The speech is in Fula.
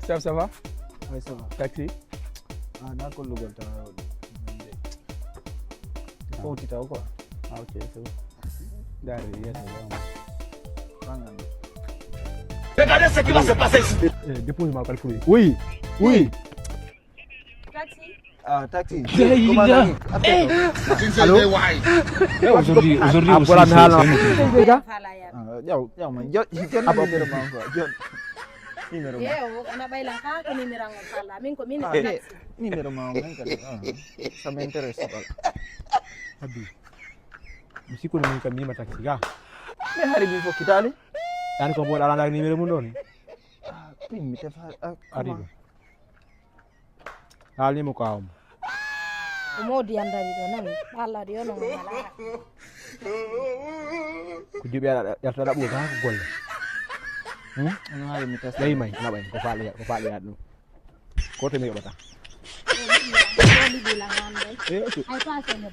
Ça va? Oui, ça va. Taxi? Ah, d'accord, le gars, t'as... Faut que quoi. Ah, ok, c'est bon. Derrière, Regardez ce qui va se passer ici. Dépose-moi calculer. Oui, oui. Taxi. Ah, taxi. Comment on a Allô? Aujourd'hui aussi, Voilà, c'est Nala. Fala ya. Yo, man, yo, apa numéro man quoi? Yo, numéro man. Yeo ana baila ka ko ni mirango fala. Min ko min Ah, taxi. numéro man, man kan. Ça m'intéresse pas. Abi. Msiku ni mimi kama taxi ga. Mais hari bi fo kitali? Yani ko bola ala numéro mun doni. Ah, mi te fa Arriba. Ali mo kaum. Mo di andari do nan. Alla di ono mala. Ku jibe ya tada bu ka gol. Ano hari mi te Dai mai na bai ko fa ya dum. Ko te me bata. Mo di bilangan dai. Eh, Ai pa sa ne.